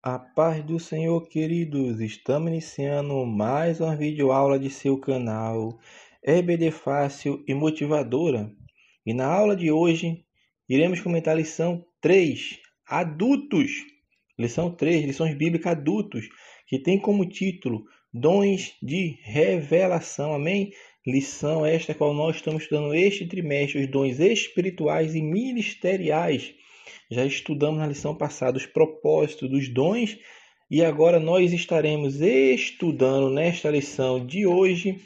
A paz do Senhor, queridos. Estamos iniciando mais uma videoaula de seu canal EBD Fácil e Motivadora. E na aula de hoje, iremos comentar a lição 3, Adultos. Lição 3, Lições Bíblicas Adultos, que tem como título Dons de Revelação. Amém? Lição esta qual nós estamos estudando este trimestre, os dons espirituais e ministeriais. Já estudamos na lição passada os propósitos dos dons e agora nós estaremos estudando nesta lição de hoje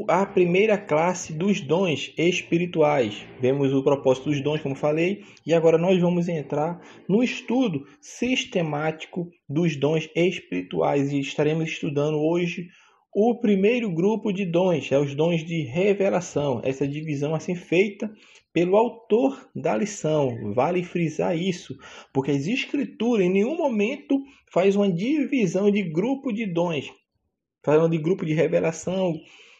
a primeira classe dos dons espirituais. Vemos o propósito dos dons, como falei, e agora nós vamos entrar no estudo sistemático dos dons espirituais e estaremos estudando hoje o primeiro grupo de dons, os dons de revelação, essa divisão assim feita pelo autor da lição. Vale frisar isso, porque as escrituras em nenhum momento faz uma divisão de grupo de dons, falando de grupo de revelação.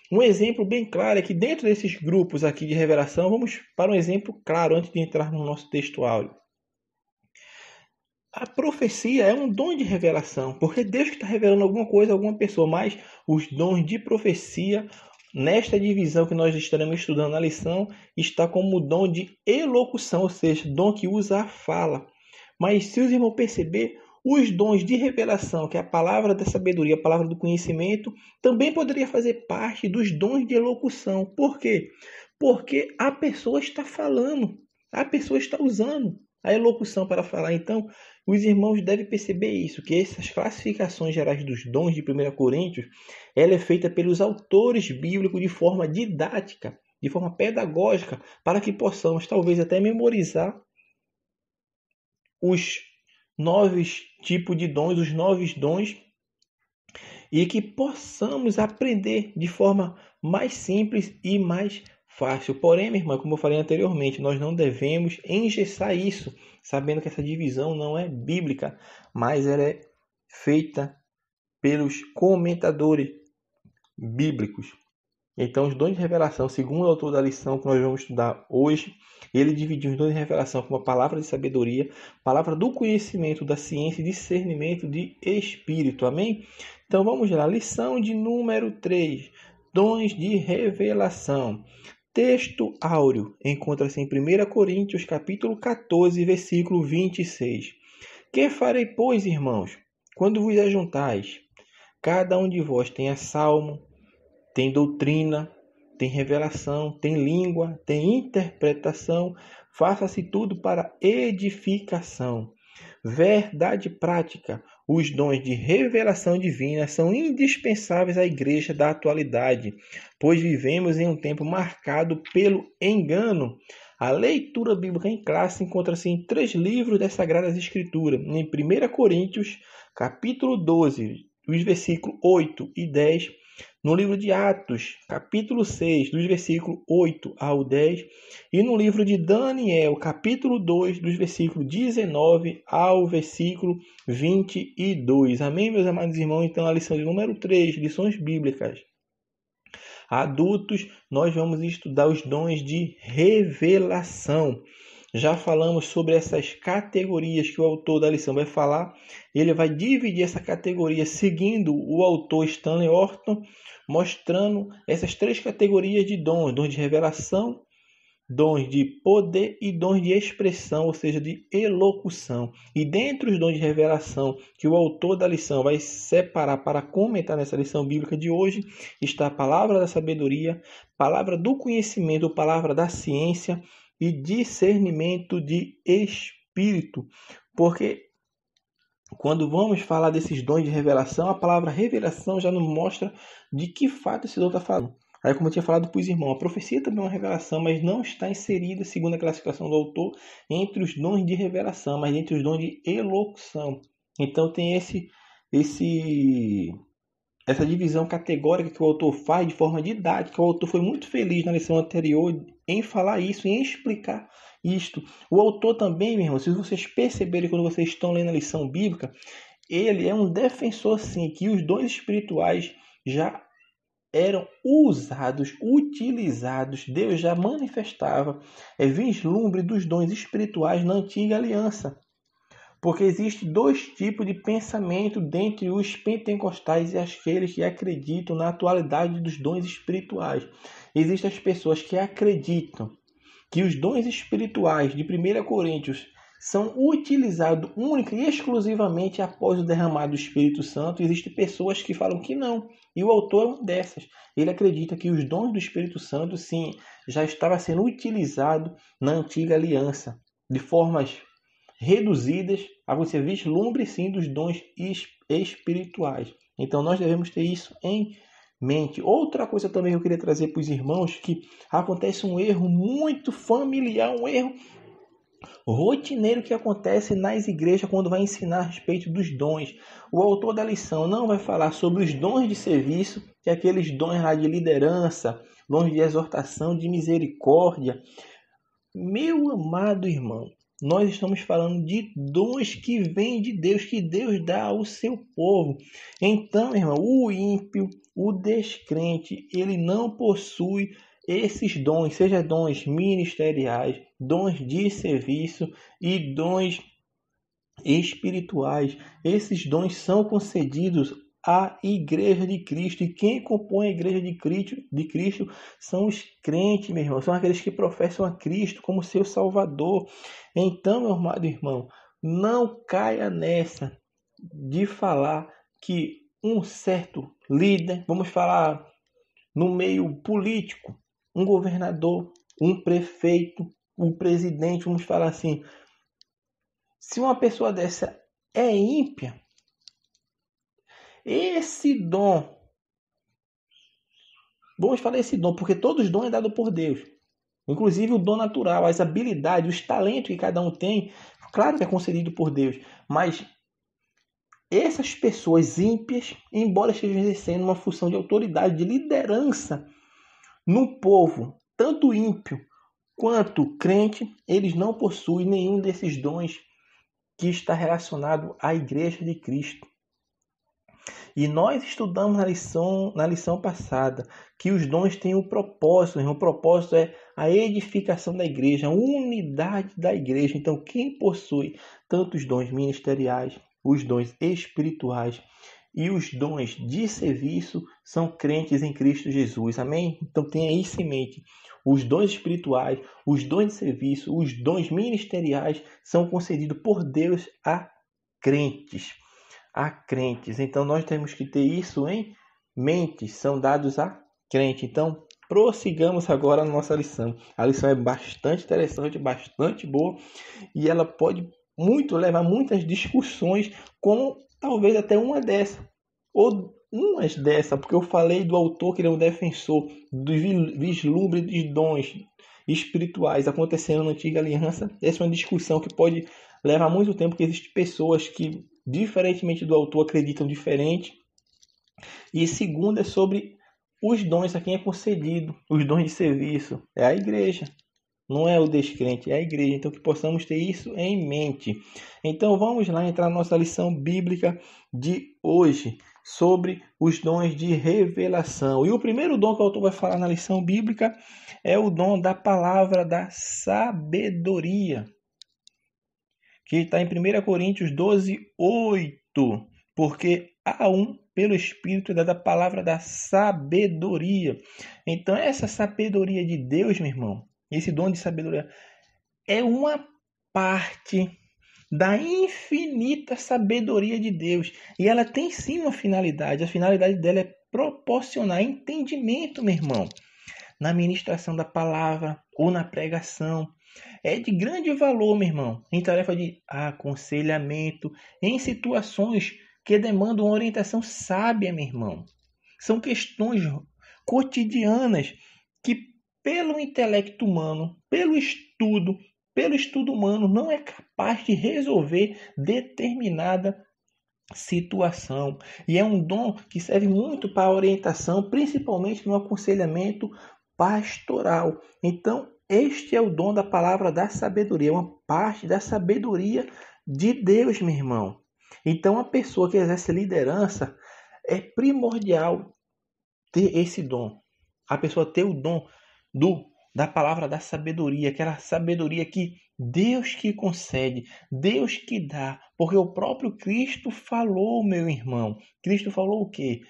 Um exemplo bem claro é que dentro desses grupos aqui de revelação, vamos para um exemplo claro antes de entrar no nosso texto áudio. A profecia é um dom de revelação, porque Deus está revelando alguma coisa a alguma pessoa, mas os dons de profecia, nesta divisão que nós estaremos estudando na lição, está como o dom de elocução, ou seja, dom que usa a fala. Mas se os irmãos perceber, os dons de revelação, que é a palavra da sabedoria, a palavra do conhecimento, também poderia fazer parte dos dons de elocução. Por quê? Porque a pessoa está falando, a pessoa está usando a elocução para falar. Então, os irmãos devem perceber isso, que essas classificações gerais dos dons de 1 Coríntios, ela é feita pelos autores bíblicos de forma didática, de forma pedagógica, para que possamos talvez até memorizar os 9 tipos de dons, os 9 dons, e que possamos aprender de forma mais simples e mais fácil. Porém, minha irmã, como eu falei anteriormente, nós não devemos engessar isso, sabendo que essa divisão não é bíblica, mas ela é feita pelos comentadores bíblicos. Então, os dons de revelação, segundo o autor da lição que nós vamos estudar hoje, ele dividiu os dons de revelação como a palavra de sabedoria, palavra do conhecimento, da ciência e discernimento de espírito. Amém? Então, vamos lá. Lição de número 3. Dons de revelação. Texto áureo. Encontra-se em 1 Coríntios, capítulo 14, versículo 26. Que farei, pois, irmãos, quando vos ajuntais? Cada um de vós tenha salmo, tem doutrina, tem revelação, tem língua, tem interpretação. Faça-se tudo para edificação. Verdade prática. Os dons de revelação divina são indispensáveis à igreja da atualidade, pois vivemos em um tempo marcado pelo engano. A leitura bíblica em classe encontra-se em 3 livros das Sagradas Escrituras. Em 1 Coríntios, capítulo 12, os versículos 8 e 10. No livro de Atos, capítulo 6, dos versículos 8 ao 10, e no livro de Daniel, capítulo 2, dos versículos 19 ao versículo 22. Amém, meus amados irmãos? Então, a lição de número 3, lições bíblicas. Adultos, nós vamos estudar os dons de revelação. Já falamos sobre essas categorias que o autor da lição vai falar. Ele vai dividir essa categoria seguindo o autor Stanley Orton, mostrando essas 3 categorias de dons: dons de revelação, dons de poder e dons de expressão, ou seja, de elocução. E dentre os dons de revelação que o autor da lição vai separar para comentar nessa lição bíblica de hoje, está a palavra da sabedoria, palavra do conhecimento, palavra da ciência e discernimento de espírito. Porque quando vamos falar desses dons de revelação, a palavra revelação já nos mostra de que fato esse dom está falando. Aí, como eu tinha falado para os irmãos, a profecia também é uma revelação, mas não está inserida, segundo a classificação do autor, entre os dons de revelação, mas entre os dons de elocução. Então tem essa divisão categórica que o autor faz de forma didática. O autor foi muito feliz na lição anterior em falar isso, em explicar isto. O autor também, meu irmão, se vocês perceberem quando vocês estão lendo a lição bíblica, ele é um defensor, sim, que os dons espirituais já eram usados, utilizados. Deus já manifestava vislumbre dos dons espirituais na antiga aliança. Porque existem dois tipos de pensamento dentre os pentecostais e aqueles que acreditam na atualidade dos dons espirituais. Existem as pessoas que acreditam que os dons espirituais de 1 Coríntios são utilizados única e exclusivamente após o derramado do Espírito Santo. Existem pessoas que falam que não. E o autor é uma dessas. Ele acredita que os dons do Espírito Santo, sim, já estava sendo utilizado na antiga aliança, de formas reduzidas, a você vislumbre, sim, dos dons espirituais. Então, nós devemos ter isso em mente. Outra coisa também que eu queria trazer para os irmãos, que acontece um erro muito familiar, um erro rotineiro que acontece nas igrejas quando vai ensinar a respeito dos dons. O autor da lição não vai falar sobre os dons de serviço, que é aqueles dons lá de liderança, dons de exortação, de misericórdia. Meu amado irmão, nós estamos falando de dons que vêm de Deus, que Deus dá ao seu povo. Então, irmão, o ímpio, o descrente, ele não possui esses dons, seja dons ministeriais, dons de serviço e dons espirituais. Esses dons são concedidos à Igreja de Cristo. E quem compõe a Igreja de Cristo são os crentes, meu irmão. São aqueles que professam a Cristo como seu Salvador. Então, meu amado irmão, não caia nessa de falar que um certo líder, vamos falar no meio político, um governador, um prefeito, um presidente, vamos falar assim, se uma pessoa dessa é ímpia, esse dom, vamos falar esse dom, porque todos os dons é dado por Deus. Inclusive o dom natural, as habilidades, os talentos que cada um tem, claro que é concedido por Deus. Mas essas pessoas ímpias, embora estejam exercendo uma função de autoridade, de liderança no povo, tanto ímpio quanto crente, eles não possuem nenhum desses dons que está relacionado à Igreja de Cristo. E nós estudamos na lição passada que os dons têm um propósito. O propósito é a edificação da igreja, a unidade da igreja. Então, quem possui tanto os dons ministeriais, os dons espirituais e os dons de serviço são crentes em Cristo Jesus. Amém? Então, tenha isso em mente. Os dons espirituais, os dons de serviço, os dons ministeriais são concedidos por Deus a crentes. Então nós temos que ter isso em mente, são dados a crente. Então prossigamos agora na nossa lição. A lição é bastante interessante, bastante boa e ela pode levar muitas discussões, como talvez até uma dessa ou umas dessa, porque eu falei do autor que ele é um defensor do vislumbre dos dons espirituais acontecendo na antiga aliança. Essa é uma discussão que pode levar muito tempo, porque existem pessoas que, diferentemente do autor, acreditam diferente. E segundo é sobre os dons a quem é concedido, os dons de serviço. É a igreja, não é o descrente, é a igreja. Então que possamos ter isso em mente. Então vamos lá entrar na nossa lição bíblica de hoje, sobre os dons de revelação. E o primeiro dom que o autor vai falar na lição bíblica é o dom da palavra da sabedoria, que está em 1 Coríntios 12, 8. Porque há um pelo Espírito da palavra da sabedoria. Então essa sabedoria de Deus, meu irmão, esse dom de sabedoria é uma parte da infinita sabedoria de Deus. E ela tem sim uma finalidade. A finalidade dela é proporcionar entendimento, meu irmão, na ministração da palavra ou na pregação. É de grande valor, meu irmão, em tarefa de aconselhamento, em situações que demandam uma orientação sábia, meu irmão. São questões cotidianas que, pelo intelecto humano, pelo estudo humano, não é capaz de resolver determinada situação. E é um dom que serve muito para a orientação, principalmente no aconselhamento pastoral. Então, este é o dom da palavra da sabedoria, uma parte da sabedoria de Deus, meu irmão. Então, a pessoa que exerce liderança, é primordial ter esse dom. A pessoa ter o dom da palavra da sabedoria, aquela sabedoria que Deus que concede, Deus que dá, porque o próprio Cristo falou, meu irmão. Cristo falou o quê?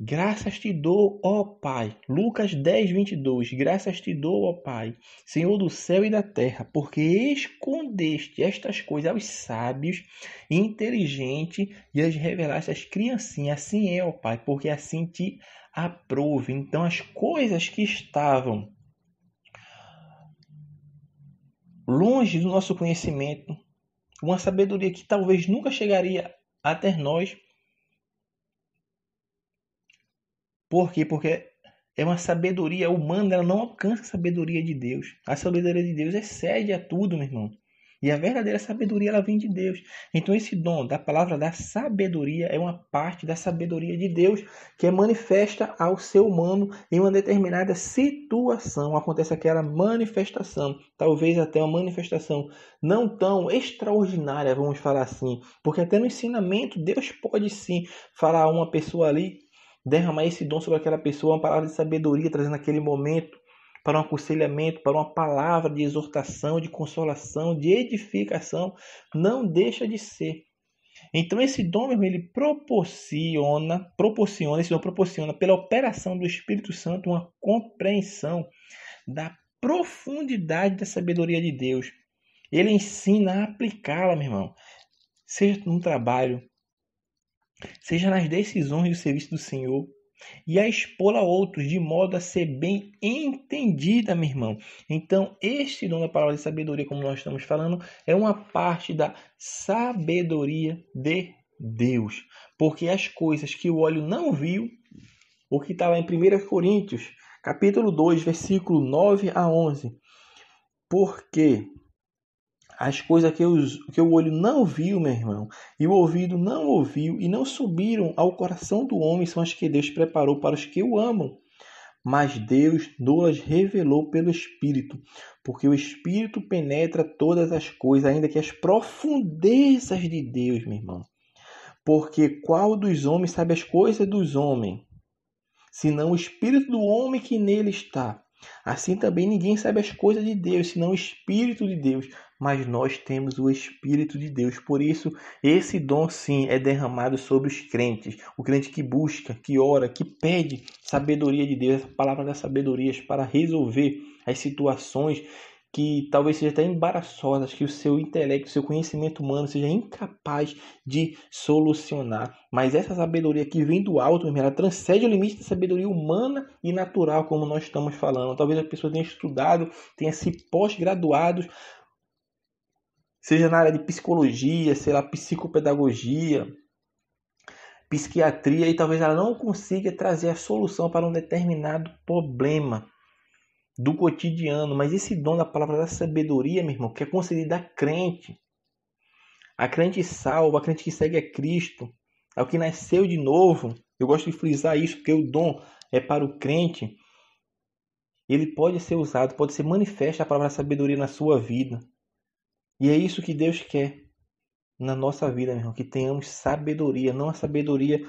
Graças te dou, ó Pai. Lucas 10:22. Graças te dou, ó Pai, Senhor do céu e da terra, porque escondeste estas coisas aos sábios e inteligentes e as revelaste às criancinhas. Assim é, ó Pai, porque assim te aprove. Então as coisas que estavam longe do nosso conhecimento, uma sabedoria que talvez nunca chegaria até nós. Por quê? Porque é uma sabedoria humana, ela não alcança a sabedoria de Deus. A sabedoria de Deus excede a tudo, meu irmão. E a verdadeira sabedoria, ela vem de Deus. Então esse dom da palavra da sabedoria é uma parte da sabedoria de Deus que é manifesta ao ser humano em uma determinada situação. Acontece aquela manifestação, talvez até uma manifestação não tão extraordinária, vamos falar assim. Porque até no ensinamento, Deus pode sim falar a uma pessoa ali, derramar esse dom sobre aquela pessoa, uma palavra de sabedoria, trazendo aquele momento para um aconselhamento, para uma palavra de exortação, de consolação, de edificação, não deixa de ser. Então esse dom, meu irmão, ele proporciona pela operação do Espírito Santo uma compreensão da profundidade da sabedoria de Deus. Ele ensina a aplicá-la, meu irmão, seja no trabalho, seja nas decisões do serviço do Senhor, e a expor a outros, de modo a ser bem entendida, meu irmão. Então, este dom da palavra de sabedoria, como nós estamos falando, é uma parte da sabedoria de Deus. Porque as coisas que o olho não viu, o que está lá em 1 Coríntios, capítulo 2, versículo 9 a 11. Porque as coisas que o olho não viu, meu irmão, e o ouvido não ouviu, e não subiram ao coração do homem, são as que Deus preparou para os que o amam. Mas Deus nos revelou pelo Espírito, porque o Espírito penetra todas as coisas, ainda que as profundezas de Deus, meu irmão. Porque qual dos homens sabe as coisas dos homens, senão o Espírito do homem que nele está? Assim também ninguém sabe as coisas de Deus, senão o Espírito de Deus. Mas nós temos o Espírito de Deus. Por isso, esse dom sim é derramado sobre os crentes. O crente que busca, que ora, que pede sabedoria de Deus, essa palavra da sabedoria para resolver as situações que talvez sejam até embaraçosas, que o seu intelecto, o seu conhecimento humano seja incapaz de solucionar. Mas essa sabedoria que vem do alto, ela transcende o limite da sabedoria humana e natural, como nós estamos falando. Talvez a pessoa tenha estudado, tenha se pós-graduado, seja na área de psicologia, sei lá, psicopedagogia, psiquiatria, e talvez ela não consiga trazer a solução para um determinado problema do cotidiano. Mas esse dom da palavra da sabedoria, meu irmão, que é concedido a crente salvo, a crente que segue a Cristo, ao que nasceu de novo. Eu gosto de frisar isso, porque o dom é para o crente. Ele pode ser usado, pode ser manifesta a palavra da sabedoria na sua vida. E é isso que Deus quer na nossa vida, meu irmão, que tenhamos sabedoria, não a sabedoria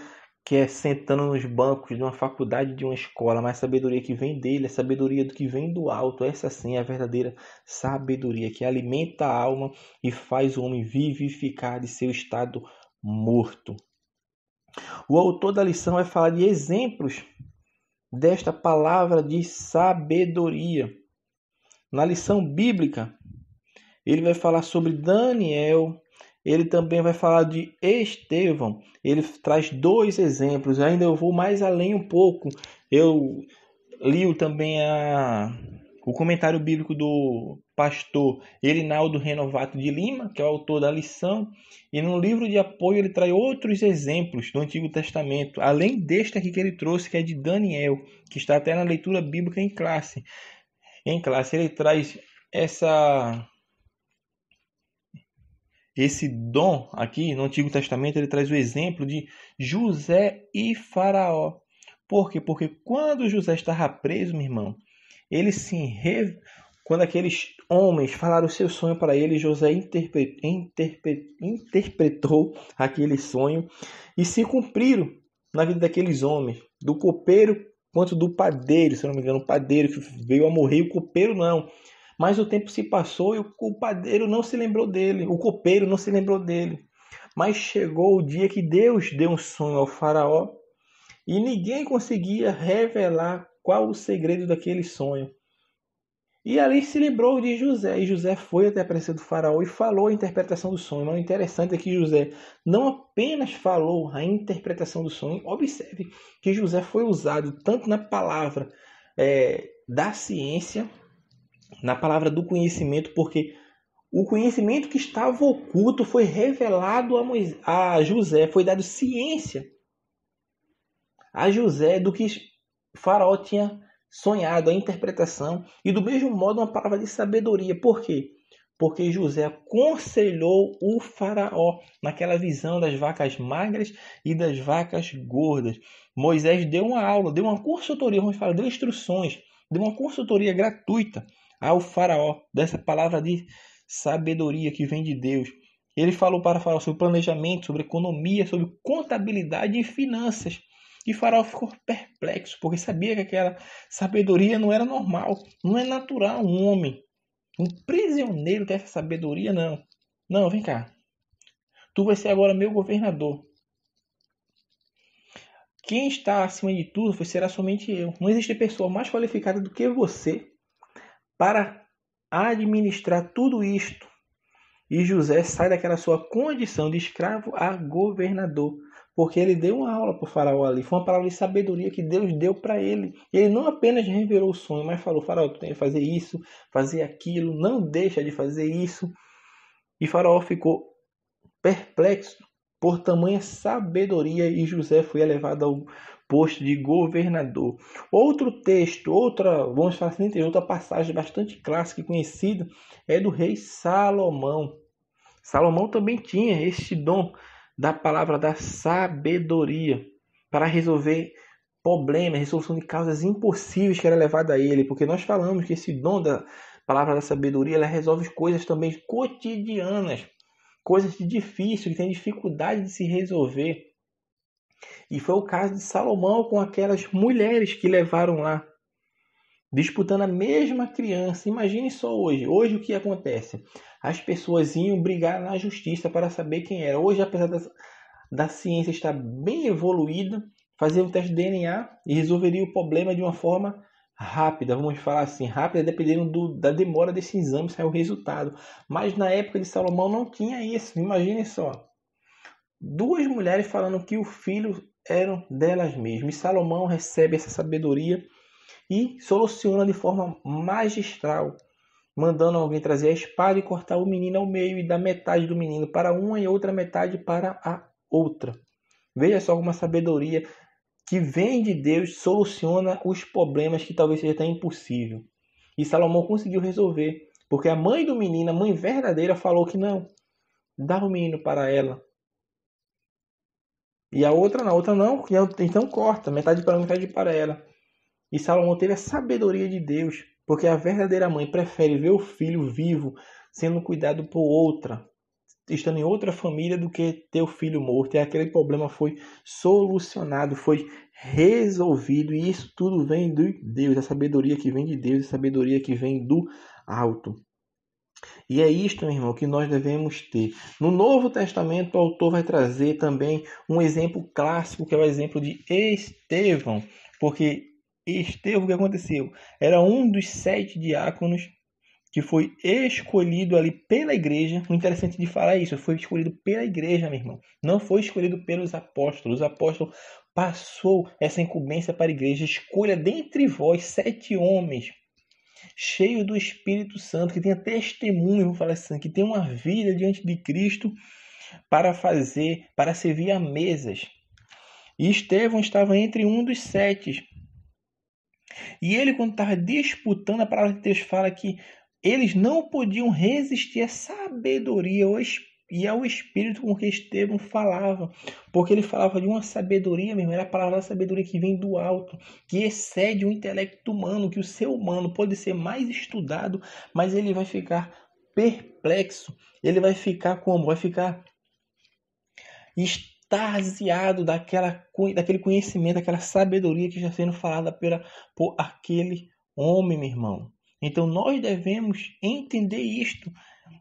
que é sentando nos bancos de uma faculdade, de uma escola, mas a sabedoria que vem dele, a sabedoria do que vem do alto. Essa sim é a verdadeira sabedoria, que alimenta a alma e faz o homem vivificar de seu estado morto. O autor da lição vai falar de exemplos desta palavra de sabedoria. Na lição bíblica, ele vai falar sobre Daniel. Ele também vai falar de Estevão. Ele traz 2 exemplos. Ainda eu vou mais além um pouco. Eu li também o comentário bíblico do pastor Erinaldo Renovato de Lima, que é o autor da lição. E no livro de apoio ele traz outros exemplos do Antigo Testamento, além deste aqui que ele trouxe, que é de Daniel, que está até na leitura bíblica em classe. Ele traz esse dom aqui no Antigo Testamento. Ele traz o exemplo de José e Faraó. Por quê? Porque quando José estava preso, meu irmão, quando aqueles homens falaram o seu sonho para ele, José interpretou aquele sonho e se cumpriram na vida daqueles homens, do copeiro quanto do padeiro. Se não me engano, o padeiro que veio a morrer, o copeiro não. Mas o tempo se passou e o padeiro não se lembrou dele, o copeiro não se lembrou dele. Mas chegou o dia que Deus deu um sonho ao faraó e ninguém conseguia revelar qual o segredo daquele sonho. E ali se lembrou de José, e José foi até a presença do faraó e falou a interpretação do sonho. Mas o interessante é que José não apenas falou a interpretação do sonho, observe que José foi usado tanto na palavra da ciência, na palavra do conhecimento, porque o conhecimento que estava oculto foi revelado a José, foi dado ciência a José do que Faraó tinha sonhado, a interpretação, e do mesmo modo uma palavra de sabedoria. Por quê? Porque José aconselhou o Faraó naquela visão das vacas magras e das vacas gordas. Moisés deu uma aula, deu uma consultoria, vamos falar, deu instruções, deu uma consultoria gratuita ao Faraó, dessa palavra de sabedoria que vem de Deus. Ele falou para o Faraó sobre planejamento, sobre economia, sobre contabilidade e finanças. E Faraó ficou perplexo, porque sabia que aquela sabedoria não era normal, não é natural um homem, um prisioneiro ter essa sabedoria, não. Não, vem cá. Tu vai ser agora meu governador. Quem está acima de tudo será somente eu. Não existe pessoa mais qualificada do que você para administrar tudo isto. E José sai daquela sua condição de escravo a governador. Porque ele deu uma aula para o faraó ali. Foi uma palavra de sabedoria que Deus deu para ele. Ele não apenas revelou o sonho, mas falou: faraó, tu tem que fazer isso, fazer aquilo. Não deixa de fazer isso. E faraó ficou perplexo por tamanha sabedoria. E José foi elevado ao posto de governador. Outro texto, vamos falar assim, outra passagem bastante clássica e conhecida é do rei Salomão. Salomão também tinha este dom da palavra da sabedoria para resolver problemas, resolução de causas impossíveis que era levada a ele, porque nós falamos que esse dom da palavra da sabedoria, ela resolve coisas também cotidianas, coisas difíceis, que tem dificuldade de se resolver. E foi o caso de Salomão com aquelas mulheres que levaram lá, disputando a mesma criança. Imagine só hoje. Hoje o que acontece? As pessoas iam brigar na justiça para saber quem era. Hoje, apesar da ciência estar bem evoluída, fazia um teste de DNA e resolveria o problema de uma forma rápida. Vamos falar assim, rápida, dependendo da demora desse exame, sair o resultado. Mas na época de Salomão não tinha isso. Imagine só. Duas mulheres falando que o filho eram delas mesmas. E Salomão recebe essa sabedoria e soluciona de forma magistral, mandando alguém trazer a espada e cortar o menino ao meio e dar metade do menino para uma e outra metade para a outra. Veja só como a sabedoria que vem de Deus soluciona os problemas que talvez seja até impossível. E Salomão conseguiu resolver, porque a mãe do menino, a mãe verdadeira, falou que não, dá o menino para ela. E a outra não, então corta, metade para uma, metade para ela. E Salomão teve a sabedoria de Deus, porque a verdadeira mãe prefere ver o filho vivo sendo cuidado por outra, estando em outra família, do que ter o filho morto. E aquele problema foi solucionado, foi resolvido. E isso tudo vem de Deus, a sabedoria que vem de Deus, a sabedoria que vem do alto. E é isto, meu irmão, que nós devemos ter. No Novo Testamento, o autor vai trazer também um exemplo clássico, que é o exemplo de Estevão. Porque Estevão, o que aconteceu? Era um dos 7 diáconos que foi escolhido ali pela igreja. O interessante de falar isso, foi escolhido pela igreja, meu irmão. Não foi escolhido pelos apóstolos. Os apóstolos passou essa incumbência para a igreja. Escolha dentre vós 7 homens cheios do Espírito Santo, que tenha testemunho, vamos falar assim, que tenha uma vida diante de Cristo para servir a mesas. E Estevão estava entre um dos 7. E ele, quando estava disputando, a palavra de Deus fala que eles não podiam resistir à sabedoria e ao espírito com que Estevão falava, porque ele falava de uma sabedoria mesmo, era a palavra da sabedoria que vem do alto, que excede o intelecto humano, que o ser humano pode ser mais estudado, mas ele vai ficar perplexo, ele vai ficar como? Vai ficar extasiado daquele conhecimento, daquela sabedoria que está sendo falada por aquele homem, meu irmão. Então nós devemos entender isto,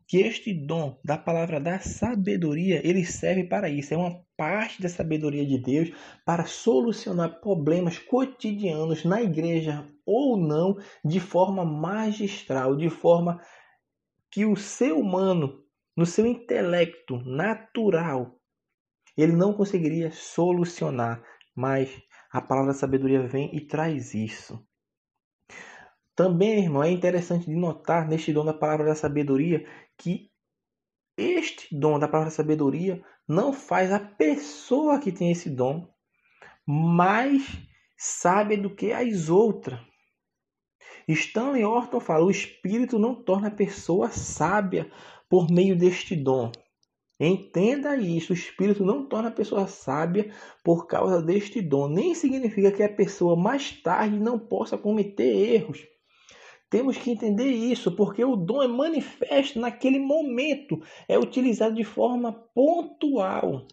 que este dom da palavra da sabedoria, ele serve para isso. É uma parte da sabedoria de Deus para solucionar problemas cotidianos na igreja ou não, de forma magistral, de forma que o ser humano, no seu intelecto natural, ele não conseguiria solucionar, mas a palavra da sabedoria vem e traz isso. Também, irmão, é interessante de notar neste dom da palavra da sabedoria que este dom da palavra da sabedoria não faz a pessoa que tem esse dom mais sábia do que as outras. Stanley Orton fala: o Espírito não torna a pessoa sábia por meio deste dom. Entenda isso, o Espírito não torna a pessoa sábia por causa deste dom. Nem significa que a pessoa mais tarde não possa cometer erros. Temos que entender isso, porque o dom é manifesto naquele momento, é utilizado de forma pontual.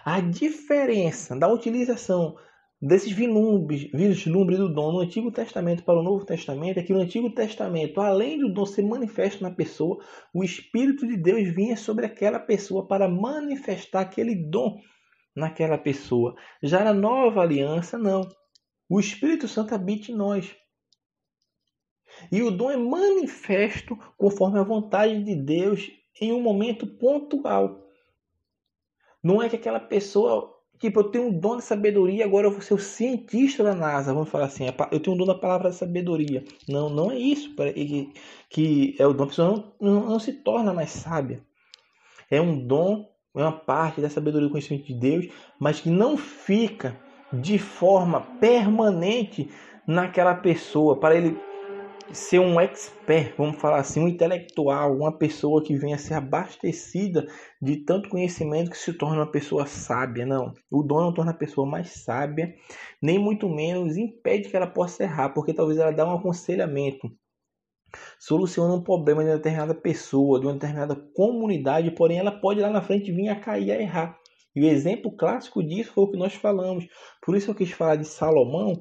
A diferença da utilização desses vislumbres do dom no Antigo Testamento para o Novo Testamento é que no Antigo Testamento, além do dom ser manifesto na pessoa, o Espírito de Deus vinha sobre aquela pessoa para manifestar aquele dom naquela pessoa. Já na Nova Aliança, não. O Espírito Santo habita em nós. E o dom é manifesto conforme a vontade de Deus em um momento pontual. Não é que aquela pessoa, tipo, eu tenho um dom de sabedoria, agora eu vou ser o cientista da NASA, vamos falar assim, eu tenho um dom da palavra da sabedoria. Não, não é isso que é o dom. A pessoa não se torna mais sábia. É um dom, é uma parte da sabedoria do conhecimento de Deus, mas que não fica de forma permanente naquela pessoa, para ele ser um expert, vamos falar assim, um intelectual, uma pessoa que venha a ser abastecida de tanto conhecimento que se torna uma pessoa sábia. Não, o dom não torna a pessoa mais sábia, nem muito menos impede que ela possa errar, porque talvez ela dê um aconselhamento, soluciona um problema de uma determinada pessoa, de uma determinada comunidade, porém ela pode lá na frente vir a cair, a errar. E o exemplo clássico disso foi o que nós falamos. Por isso eu quis falar de Salomão,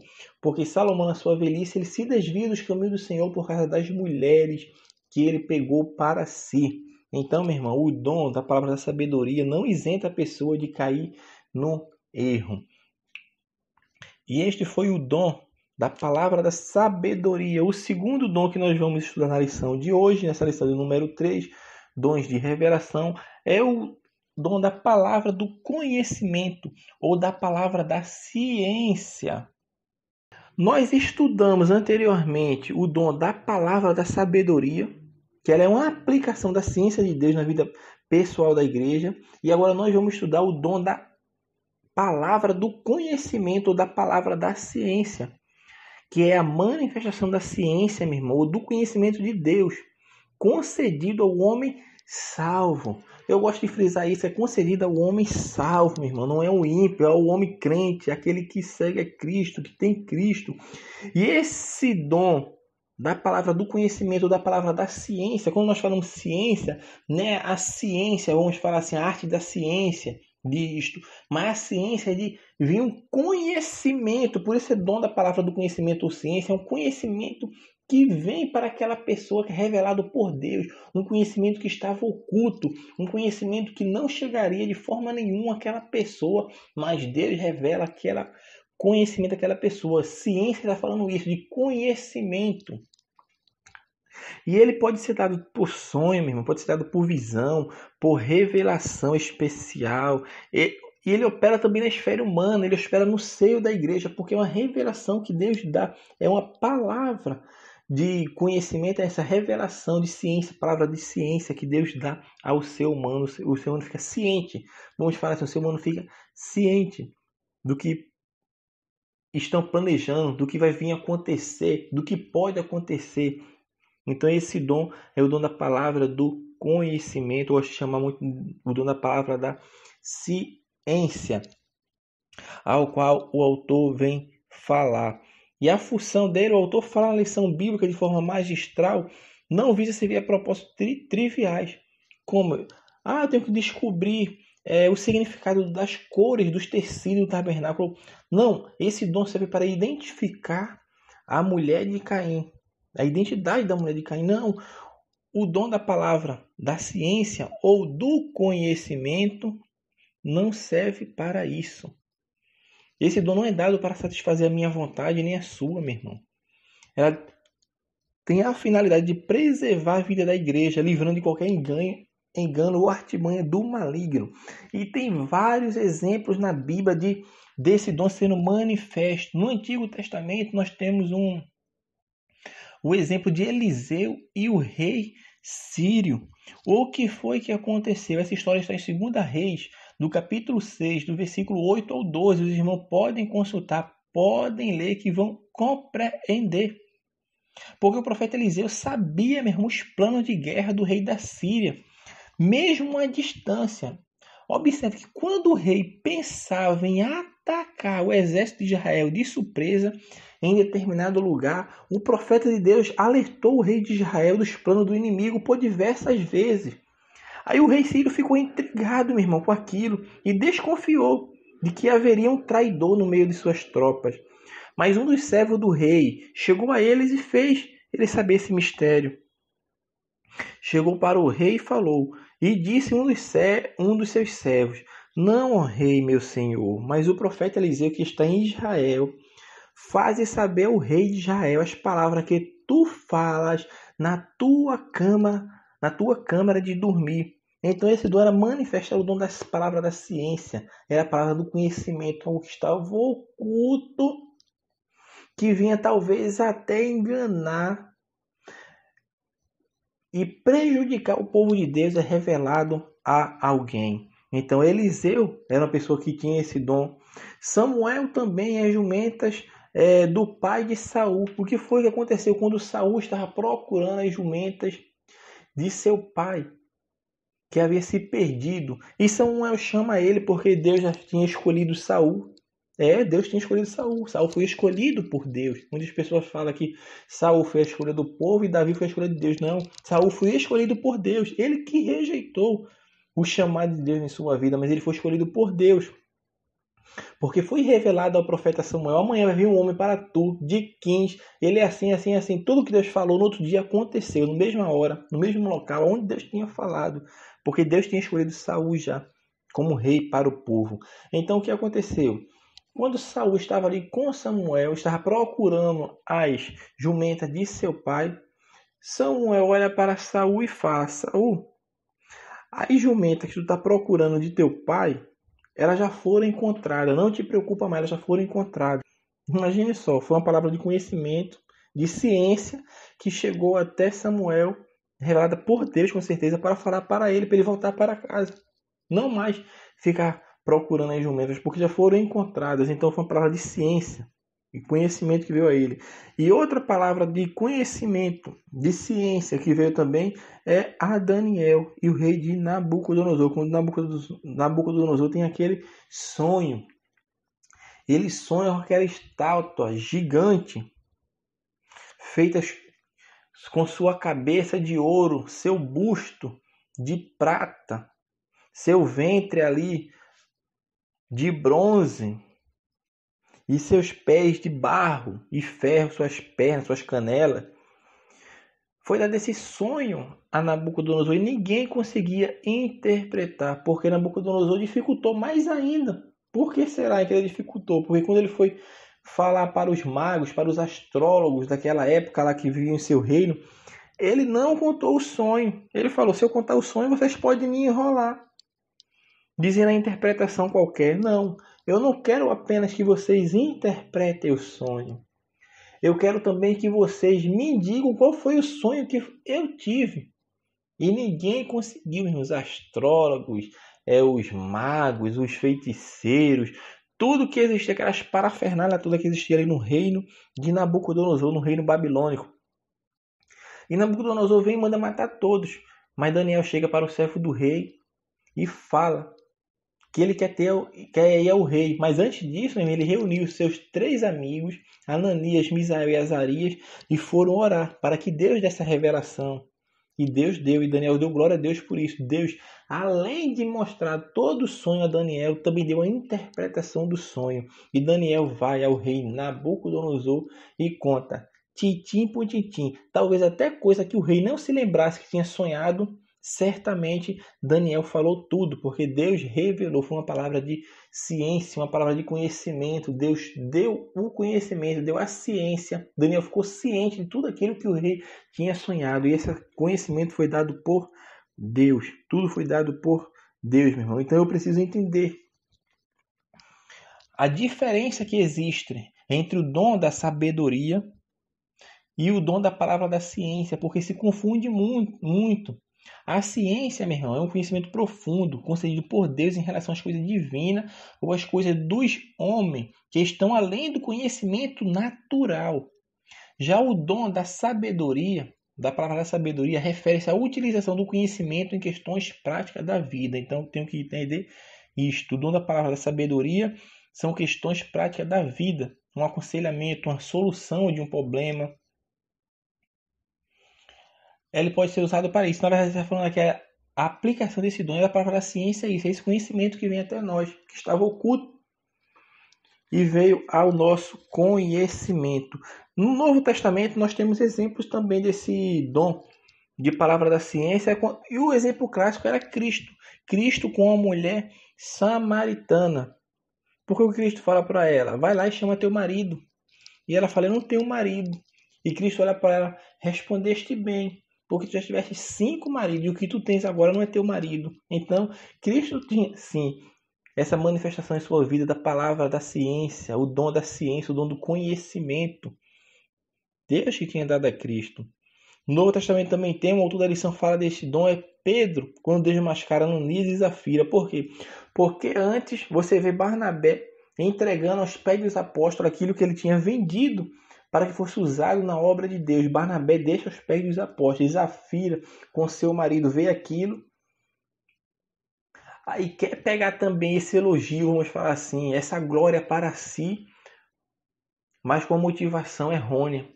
porque Salomão, na sua velhice, ele se desvia dos caminhos do Senhor por causa das mulheres que ele pegou para si. Então, meu irmão, o dom da palavra da sabedoria não isenta a pessoa de cair no erro. E este foi o dom da palavra da sabedoria. O segundo dom que nós vamos estudar na lição de hoje, nessa lição de número 3, dons de revelação, é o dom da palavra do conhecimento ou da palavra da ciência. Nós estudamos anteriormente o dom da palavra da sabedoria, que ela é uma aplicação da ciência de Deus na vida pessoal da igreja, e agora nós vamos estudar o dom da palavra do conhecimento ou da palavra da ciência, que é a manifestação da ciência, meu irmão, ou do conhecimento de Deus, concedido ao homem salvo. Eu gosto de frisar isso, é concedido ao homem salvo, meu irmão. Não é o ímpio, é o homem crente, é aquele que segue a Cristo, que tem Cristo. E esse dom da palavra do conhecimento, da palavra da ciência, quando nós falamos ciência, né, a ciência, vamos falar assim, a arte da ciência, disto, mas a ciência é de vir um conhecimento, por isso é dom da palavra do conhecimento ou ciência, é um conhecimento que vem para aquela pessoa que é revelado por Deus, um conhecimento que estava oculto, um conhecimento que não chegaria de forma nenhuma àquela pessoa, mas Deus revela aquele conhecimento daquela pessoa. Ciência está falando isso, de conhecimento. E ele pode ser dado por sonho, meu irmão, pode ser dado por visão, por revelação especial. E ele opera também na esfera humana, ele opera no seio da igreja, porque é uma revelação que Deus dá, é uma palavra de conhecimento, é essa revelação de ciência, palavra de ciência que Deus dá ao ser humano. O ser humano fica ciente, vamos falar assim, o ser humano fica ciente do que estão planejando, do que vai vir a acontecer, do que pode acontecer. Então esse dom é o dom da palavra do conhecimento, eu gosto de chamar muito o dom da palavra da ciência, ao qual o autor vem falar. E a função dele, o autor fala na lição bíblica de forma magistral, não visa servir a propósitos triviais, como eu tenho que descobrir o significado das cores, dos tecidos do tabernáculo. Não, esse dom serve para identificar a mulher de Caim. a identidade da mulher de Caim. Não, o dom da palavra, da ciência ou do conhecimento não serve para isso. Esse dom não é dado para satisfazer a minha vontade nem a sua, meu irmão. Ela tem a finalidade de preservar a vida da igreja, livrando de qualquer engano ou artimanha do maligno. E tem vários exemplos na Bíblia desse dom sendo manifesto. No Antigo Testamento nós temos o exemplo de Eliseu e o rei Sírio. O que foi que aconteceu? Essa história está em 2 Reis, do capítulo 6, do versículo 8 ao 12. Os irmãos podem consultar, podem ler, que vão compreender. Porque o profeta Eliseu sabia, meu irmão, os planos de guerra do rei da Síria, mesmo à distância. Observe que quando o rei pensava em atacar o exército de Israel de surpresa em determinado lugar, o profeta de Deus alertou o rei de Israel dos planos do inimigo por diversas vezes. Aí o rei Sírio ficou intrigado, meu irmão, com aquilo e desconfiou de que haveria um traidor no meio de suas tropas. Mas um dos servos do rei chegou a eles e fez ele saber esse mistério. Chegou para o rei e falou, e disse um dos seus servos, não, ó rei, meu senhor, mas o profeta Eliseu que está em Israel, faze saber ao rei de Israel as palavras que tu falas na tua câmara de dormir. Então esse dom era manifestar o dom das palavras da ciência, era a palavra do conhecimento, algo que estava oculto, que vinha talvez até enganar e prejudicar o povo de Deus, é revelado a alguém. Então Eliseu era uma pessoa que tinha esse dom. Samuel também é jumentas do pai de Saul. O que foi que aconteceu quando Saul estava procurando as jumentas de seu pai, que havia se perdido? E Samuel chama ele porque Deus já tinha escolhido Saul. Deus tinha escolhido Saul. Saul foi escolhido por Deus. Muitas pessoas falam que Saul foi a escolha do povo e Davi foi a escolha de Deus. Não, Saul foi escolhido por Deus. Ele que rejeitou o chamado de Deus em sua vida, mas ele foi escolhido por Deus. Porque foi revelado ao profeta Samuel, amanhã vai vir um homem para tu, de Quins, ele é assim, assim, assim. Tudo que Deus falou no outro dia aconteceu, na mesma hora, no mesmo local, onde Deus tinha falado. Porque Deus tinha escolhido Saul já como rei para o povo. Então o que aconteceu? Quando Saul estava ali com Samuel, estava procurando as jumentas de seu pai, Samuel olha para Saul e fala, Saul, as jumentas que tu está procurando de teu pai, elas já foram encontradas, não te preocupa mais, elas já foram encontradas. Imagine só, foi uma palavra de conhecimento, de ciência, que chegou até Samuel, revelada por Deus com certeza, para falar para ele voltar para casa. Não mais ficar procurando as jumentas, porque já foram encontradas. Então foi uma palavra de ciência e conhecimento que veio a ele. E outra palavra de conhecimento, de ciência que veio também é a Daniel e o rei de Nabucodonosor. Quando Nabucodonosor tem aquele sonho, ele sonha com aquela estátua gigante, feita com sua cabeça de ouro, seu busto de prata, seu ventre ali de bronze e seus pés de barro e ferro, suas pernas, suas canelas. Foi dado esse sonho a Nabucodonosor e ninguém conseguia interpretar, porque Nabucodonosor dificultou mais ainda. Por que será que ele dificultou? Porque quando ele foi falar para os magos, para os astrólogos daquela época lá que viviam em seu reino, ele não contou o sonho. Ele falou, se eu contar o sonho, vocês podem me enrolar, dizendo a interpretação qualquer. Não, eu não quero apenas que vocês interpretem o sonho. Eu quero também que vocês me digam qual foi o sonho que eu tive. E ninguém conseguiu, os astrólogos, os magos, os feiticeiros, tudo que existia, aquelas parafernália toda que existia ali no reino de Nabucodonosor, no reino babilônico. E Nabucodonosor vem e manda matar todos. Mas Daniel chega para o servo do rei e fala que ele quer ir ao rei. Mas antes disso, ele reuniu os seus 3 amigos, Ananias, Misael e Azarias, e foram orar para que Deus desse a revelação. E Deus deu, e Daniel deu glória a Deus por isso. Deus, além de mostrar todo o sonho a Daniel, também deu a interpretação do sonho. E Daniel vai ao rei Nabucodonosor e conta tintim por tintim. Talvez até coisa que o rei não se lembrasse que tinha sonhado. Certamente Daniel falou tudo, porque Deus revelou, foi uma palavra de ciência, uma palavra de conhecimento. Deus deu o conhecimento, deu a ciência. Daniel ficou ciente de tudo aquilo que o rei tinha sonhado, e esse conhecimento foi dado por Deus. Tudo foi dado por Deus, meu irmão. Então eu preciso entender a diferença que existe entre o dom da sabedoria e o dom da palavra da ciência, porque se confunde muito. A ciência, meu irmão, é um conhecimento profundo, concedido por Deus em relação às coisas divinas ou às coisas dos homens, que estão além do conhecimento natural. Já o dom da sabedoria, da palavra da sabedoria, refere-se à utilização do conhecimento em questões práticas da vida. Então, tenho que entender isto. O dom da palavra da sabedoria são questões práticas da vida, um aconselhamento, uma solução de um problema. Ele pode ser usado para isso. Na verdade, você está falando aqui a aplicação desse dom é da palavra da ciência, isso é esse conhecimento que vem até nós, que estava oculto e veio ao nosso conhecimento. No Novo Testamento, nós temos exemplos também desse dom de palavra da ciência, e o exemplo clássico era Cristo. Cristo com uma mulher samaritana. Porque o Cristo fala para ela, vai lá e chama teu marido. E ela fala, eu não tenho marido. E Cristo olha para ela, respondeste bem, porque tu já tiveste 5 maridos, e o que tu tens agora não é teu marido. Então, Cristo tinha, sim, essa manifestação em sua vida da palavra da ciência, o dom da ciência, o dom do conhecimento. Deus que tinha dado a Cristo. No Novo Testamento também tem, o autor da lição fala deste dom, é Pedro, quando Deus mascara Ananias e Zafira. Por quê? Porque antes você vê Barnabé entregando aos pés dos apóstolos aquilo que ele tinha vendido para que fosse usado na obra de Deus. Barnabé deixa aos pés dos apóstolos. Zafira, com seu marido, vê aquilo. Aí quer pegar também esse elogio, vamos falar assim, essa glória para si, mas com motivação errônea.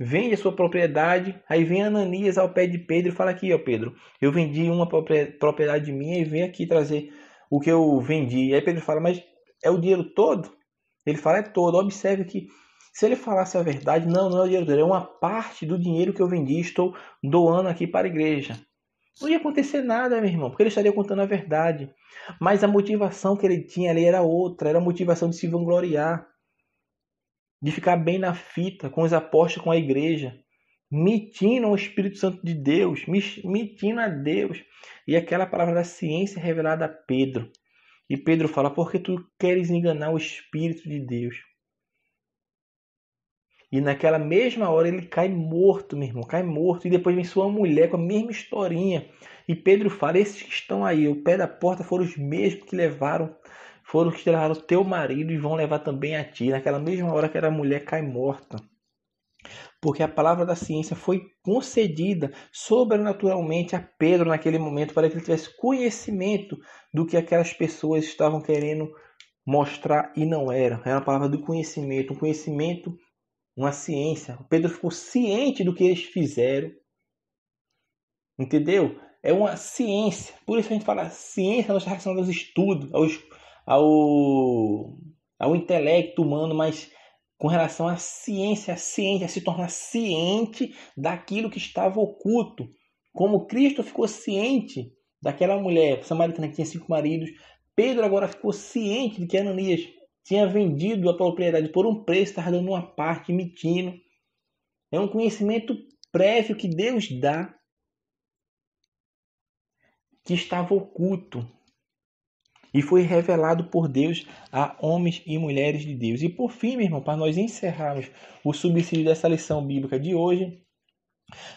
Vende a sua propriedade, aí vem Ananias ao pé de Pedro e fala aqui, ó Pedro, eu vendi uma propriedade minha e vem aqui trazer o que eu vendi. E aí Pedro fala, mas é o dinheiro todo? Ele fala, é todo. Observe que se ele falasse a verdade, não é o dinheiro todo, é uma parte do dinheiro que eu vendi, estou doando aqui para a igreja. Não ia acontecer nada, meu irmão, porque ele estaria contando a verdade. Mas a motivação que ele tinha ali era outra, era a motivação de se vangloriar, de ficar bem na fita com os apóstolos, com a igreja, mentindo ao Espírito Santo de Deus, mentindo a Deus. E aquela palavra da ciência revelada a Pedro. E Pedro fala, porque tu queres enganar o Espírito de Deus? E naquela mesma hora ele cai morto, meu irmão, cai morto. E depois vem sua mulher com a mesma historinha. E Pedro fala, esses que estão aí, o pé da porta foram os mesmos que levaram, foram os que levaram o teu marido e vão levar também a ti. Naquela mesma hora que a mulher cai morta. Porque a palavra da ciência foi concedida sobrenaturalmente a Pedro naquele momento para que ele tivesse conhecimento do que aquelas pessoas estavam querendo mostrar e não era. Era a palavra do conhecimento, um conhecimento, uma ciência. O Pedro ficou ciente do que eles fizeram. Entendeu? É uma ciência. Por isso a gente fala ciência não está relacionada aos estudos, ao intelecto humano, mas com relação à ciência, a ciência se torna ciente daquilo que estava oculto. Como Cristo ficou ciente daquela mulher samaritana que tinha 5 maridos, Pedro agora ficou ciente de que Ananias tinha vendido a propriedade por um preço, estava dando uma parte, mentindo. É um conhecimento prévio que Deus dá, que estava oculto e foi revelado por Deus a homens e mulheres de Deus. E por fim, meu irmão, para nós encerrarmos o subsídio dessa lição bíblica de hoje,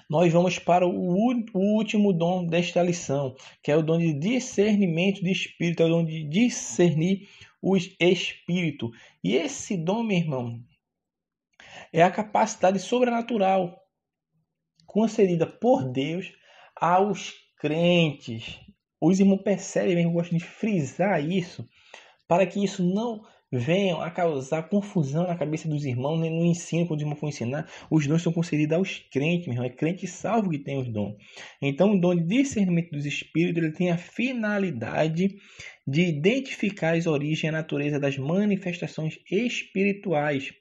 nós vamos para o último dom desta lição, que é o dom de discernimento de espírito, é o dom de discernir os espíritos. E esse dom, meu irmão, é a capacidade sobrenatural concedida por Deus aos crentes. Os irmãos percebem, eu gosto de frisar isso, para que isso não venha a causar confusão na cabeça dos irmãos, nem no ensino, quando os irmãos for ensinar. Os dons são concedidos aos crentes, meu irmão. É crente salvo que tem os dons. Então, o dom de discernimento dos espíritos, ele tem a finalidade de identificar as origens e a natureza das manifestações espirituais.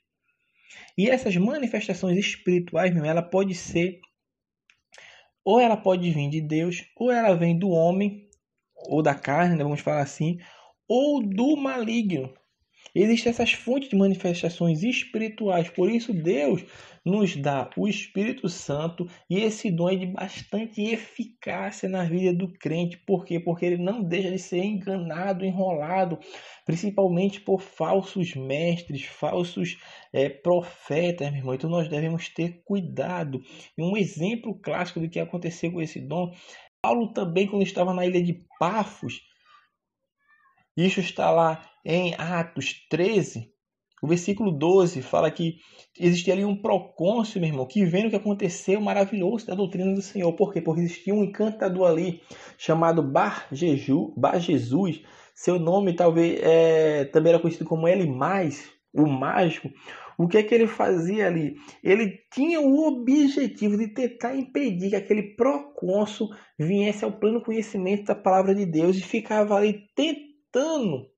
E essas manifestações espirituais, meu, ela pode ser, ou ela pode vir de Deus, ou ela vem do homem, ou da carne, né, vamos falar assim, ou do maligno. Existem essas fontes de manifestações espirituais, por isso Deus nos dá o Espírito Santo e esse dom é de bastante eficácia na vida do crente. Por quê? Porque ele não deixa de ser enganado, enrolado, principalmente por falsos mestres, falsos profetas, meu irmão. Então nós devemos ter cuidado. E um exemplo clássico do que aconteceu com esse dom, Paulo também, quando estava na ilha de Pafos, isso está lá em Atos 13, o versículo 12 fala que existia ali um procônsul, meu irmão, que vendo o que aconteceu, maravilhou-se da doutrina do Senhor. Por quê? Porque existia um encantador ali, chamado Bar Jesus. Seu nome talvez também era conhecido como Elimais, o mágico. O que é que ele fazia ali? Ele tinha o objetivo de tentar impedir que aquele procônsul viesse ao pleno conhecimento da palavra de Deus e ficava ali tentando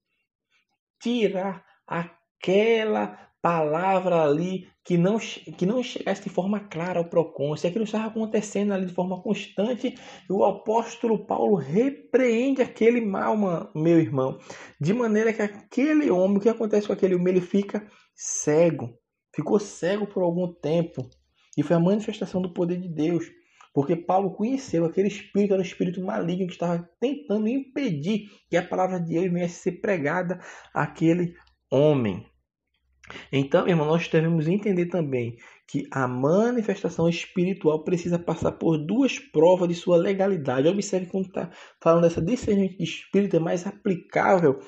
tirar aquela palavra ali que não chegasse de forma clara ao procônsul. Aquilo estava acontecendo ali de forma constante e o apóstolo Paulo repreende aquele mal, meu irmão, de maneira que aquele homem, o que acontece com aquele homem? Ele fica cego, ficou cego por algum tempo e foi a manifestação do poder de Deus. Porque Paulo conheceu aquele espírito, era um espírito maligno que estava tentando impedir que a palavra de Deus viesse a ser pregada àquele homem. Então, irmão, nós devemos entender também que a manifestação espiritual precisa passar por duas provas de sua legalidade. Observe quando está falando dessa discernimento de espírito, é mais aplicável,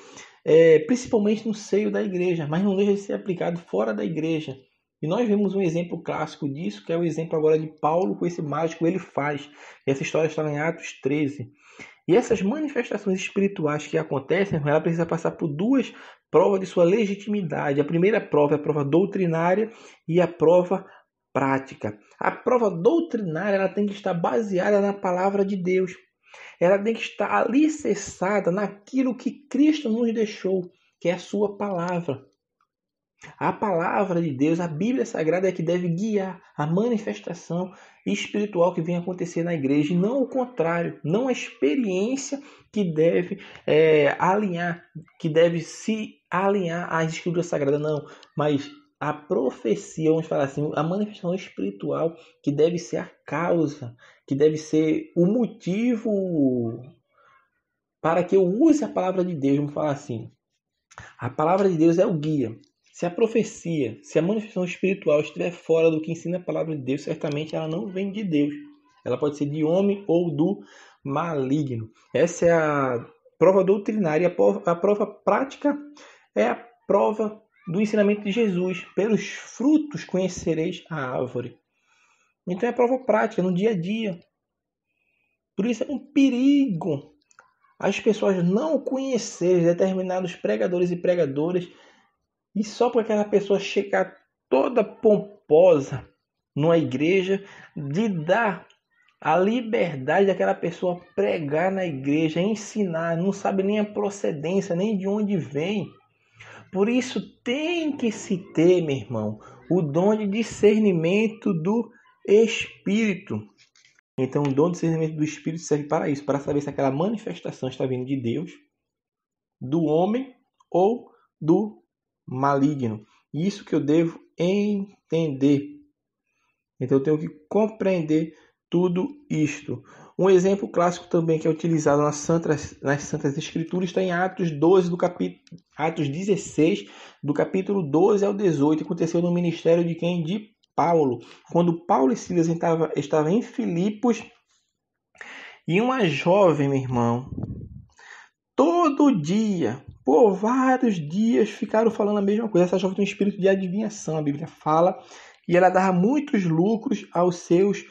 principalmente no seio da igreja, mas não deixa de ser aplicado fora da igreja. E nós vemos um exemplo clássico disso, que é o exemplo agora de Paulo com esse mágico, ele faz. Essa história está em Atos 13. E essas manifestações espirituais que acontecem, ela precisa passar por duas provas de sua legitimidade. A primeira prova é a prova doutrinária e a prova prática. A prova doutrinária ela tem que estar baseada na palavra de Deus. Ela tem que estar alicerçada naquilo que Cristo nos deixou, que é a sua palavra. A palavra de Deus, a Bíblia Sagrada é que deve guiar a manifestação espiritual que vem acontecer na igreja, e não o contrário, não a experiência que deve que deve se alinhar às escrituras sagradas, não, mas a profecia, vamos falar assim, a manifestação espiritual que deve ser a causa, que deve ser o motivo para que eu use a palavra de Deus, vamos falar assim. A palavra de Deus é o guia. Se a profecia, se a manifestação espiritual estiver fora do que ensina a palavra de Deus, certamente ela não vem de Deus. Ela pode ser de homem ou do maligno. Essa é a prova doutrinária. A prova prática é a prova do ensinamento de Jesus. Pelos frutos conhecereis a árvore. Então é a prova prática, no dia a dia. Por isso é um perigo as pessoas não conhecerem determinados pregadores e pregadoras, e só porque aquela pessoa chegar toda pomposa numa igreja, de dar a liberdade daquela pessoa pregar na igreja, ensinar, não sabe nem a procedência, nem de onde vem. Por isso tem que se ter, meu irmão, o dom de discernimento do Espírito. Então o dom de discernimento do Espírito serve para isso, para saber se aquela manifestação está vindo de Deus, do homem ou do maligno. Isso que eu devo entender. Então eu tenho que compreender tudo isto. Um exemplo clássico também que é utilizado nas Santas Escrituras está em Atos 12, Atos 16, do capítulo 12 ao 18. Aconteceu no ministério de quem? De Paulo. Quando Paulo e Silas estavam em Filipos, e uma jovem, meu irmão, todo dia, por vários dias, ficaram falando a mesma coisa. Essa jovem tem um espírito de adivinhação, a Bíblia fala, e ela dava muitos lucros aos seus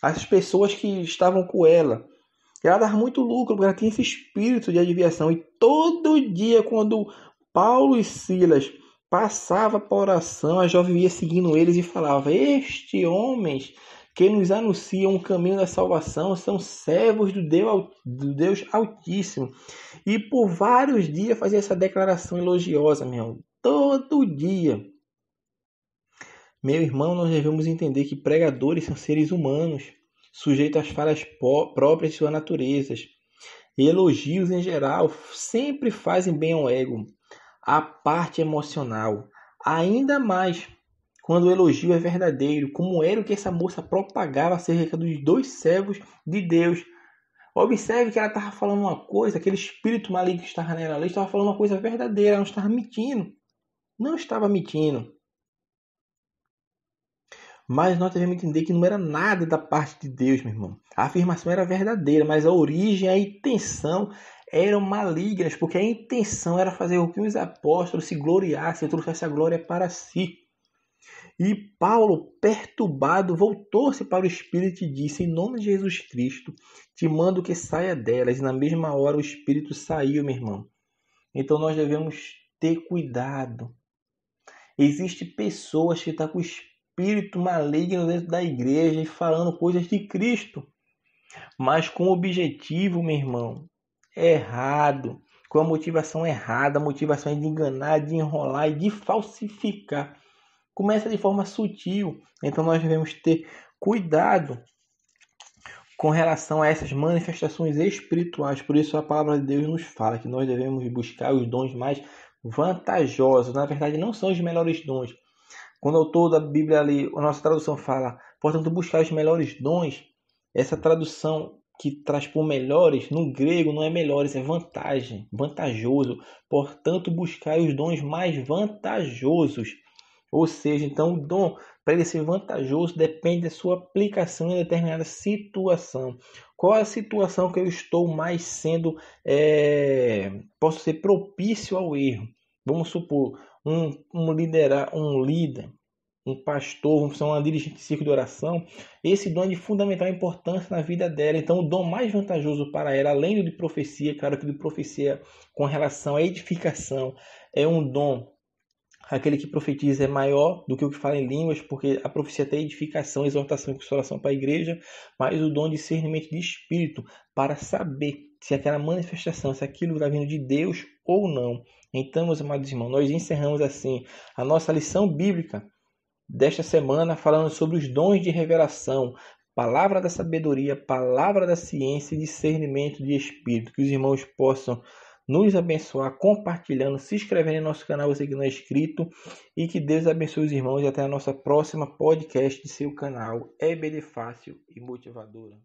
as pessoas que estavam com ela. Ela dava muito lucro, porque ela tinha esse espírito de adivinhação. E todo dia, quando Paulo e Silas passavam por oração, a jovem ia seguindo eles e falava: estes homens que nos anunciam o caminho da salvação são servos do Deus Altíssimo. E por vários dias fazia essa declaração elogiosa, meu. todo dia. Meu irmão, nós devemos entender que pregadores são seres humanos, sujeitos às falhas próprias de suas naturezas. E elogios em geral sempre fazem bem ao ego, à parte emocional. Ainda mais quando o elogio é verdadeiro, como era o que essa moça propagava acerca dos 2 servos de Deus. Observe que ela estava falando uma coisa, aquele espírito maligno que estava nela ali estava falando uma coisa verdadeira, ela não estava mentindo. Não estava mentindo. Mas nós devemos entender que não era nada da parte de Deus, meu irmão. A afirmação era verdadeira, mas a origem, a intenção eram malignas, porque a intenção era fazer com que os apóstolos se gloriassem, trouxessem a glória para si. E Paulo, perturbado, voltou-se para o Espírito e disse: em nome de Jesus Cristo, te mando que saia delas. E na mesma hora o Espírito saiu, meu irmão. Então nós devemos ter cuidado. Existem pessoas que estão com o espírito maligno dentro da igreja e falando coisas de Cristo, mas com o objetivo, meu irmão, errado, com a motivação errada. A motivação é de enganar, de enrolar e de falsificar. Começa de forma sutil, então nós devemos ter cuidado com relação a essas manifestações espirituais. Por isso a palavra de Deus nos fala que nós devemos buscar os dons mais vantajosos. Na verdade, não são os melhores dons. Quando o autor da Bíblia ali, a nossa tradução fala, portanto, buscar os melhores dons, essa tradução que traz por melhores, no grego não é melhores, é vantagem, vantajoso. Portanto, buscar os dons mais vantajosos. Ou seja, então o dom, para ele ser vantajoso, depende da sua aplicação em determinada situação. Qual é a situação que eu estou mais sendo, posso ser propício ao erro? Vamos supor, um líder, um pastor, vamos ser uma dirigente de círculo de oração. Esse dom é de fundamental importância na vida dela. Então, o dom mais vantajoso para ela, além do de profecia, claro que de profecia com relação à edificação, é um dom. Aquele que profetiza é maior do que o que fala em línguas, porque a profecia tem edificação, exortação e consolação para a igreja, mas o dom de discernimento de espírito, para saber se aquela manifestação, se aquilo está vindo de Deus ou não. Então, meus amados irmãos, nós encerramos assim a nossa lição bíblica desta semana, falando sobre os dons de revelação, palavra da sabedoria, palavra da ciência e discernimento de espírito. Que os irmãos possam nos abençoar compartilhando, se inscrevendo em nosso canal, você que não é inscrito, e que Deus abençoe os irmãos e até a nossa próxima podcast de seu canal EBD Fácil e Motivadora.